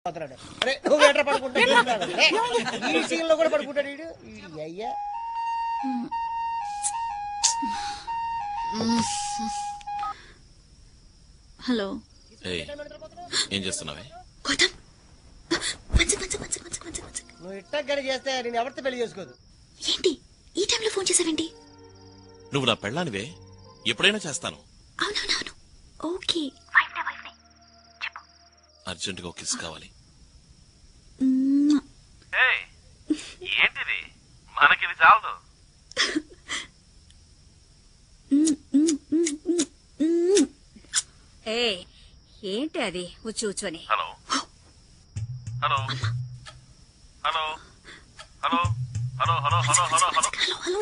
అరే నువ్వు ఎట్లా పడుకుంటాడు ఈ సీన్ లో కూడా పడుకుంటాడు వీడు అయ్యా. హలో, ఏం చేస్తున్నావే? నువ్వు ఇట్టా గడి చేస్తే నేను ఎవరితో పెళ్లి చేసుకోదు. ఏంటి ఈ టైంలో ఫోన్ చేసావేంటి? నువ్వు నా పెళ్ళానివే, ఎప్పుడైనా చేస్తాను. అవునవునవును, ఓకే. అర్జెంటుగా ఒక కిస్ కావాలి. ఏంటిది? మనకిది చాలదు. ఏంటి అది ఉచ్చు ఉచ్చుని? Hello hello hello hello hello hello hello hello hello hello.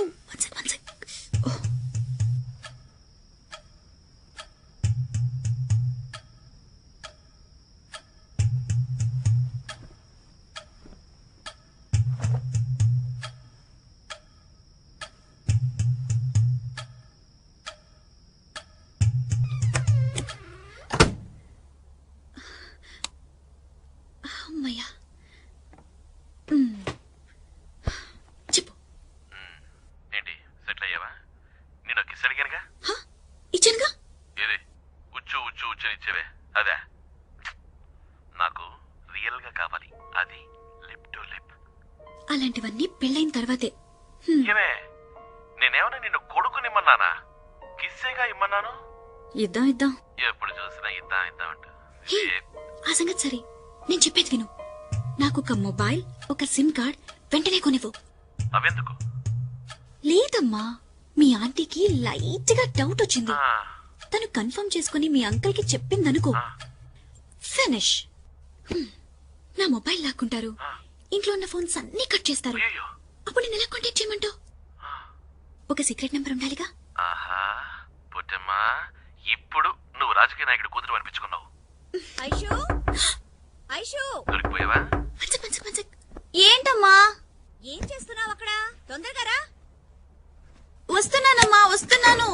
అమ్మయ్యా, చెప్పు. ఏంటి సెటిల్ అయ్యావా? నేను కిస్ అడిగానుగా, ఇచ్చానుగా. ఏది ఉచ్చు ఉచ్చు ఉచ్చు ఇచ్చేవే అదే. నాకు రియల్ గా కావాలి, అది లిప్ టు లిప్. అలాంటివన్నీ పెళ్ళైన తర్వాతే. ఏమే, నేనేమన్నా నిన్ను కొడుకునిమ్మన్నానా? కిస్సేగా ఇమ్మన్నాను. ఇద్దాం ఇద్దాం, ఎప్పుడు చూసినా ఇద్దాం ఇద్దాం అంటూ. ఆ సంగతి సరే, నేను చెప్పేది విను. నాకు ఒక మొబైల్, ఒక సిమ్ కార్డ్ వెంటనే కొనివ్వు. అవెందుకు? లేదమ్మా, మీ ఆంటీకి లైట్ గా డౌట్ వచ్చింది. తను కన్ఫర్మ్ చేసుకుని మీ అంకుల్ కి చెప్పిందనుకో, ఫినిష్. నా మొబైల్ లాక్కుంటారు, ఇంట్లో ఉన్న ఫోన్స్ అన్ని కట్ చేస్తారు. అప్పుడు నేను ఎలా కాంటాక్ట్ చేయమంటావు? ఒక సీక్రెట్ నెంబర్ ఉండాలిగా. ఆహా పుట్టమ్మా, ఇప్పుడు నువ్వు రాజకీయ నాయకుడు కూతురు అనిపించుకున్నావు. దొరికిపోయావా? ఏంటమ్మా, ఏం చేస్తున్నావు అక్కడ? తొందరగా రా. వస్తున్నానమ్మా, వస్తున్నాను.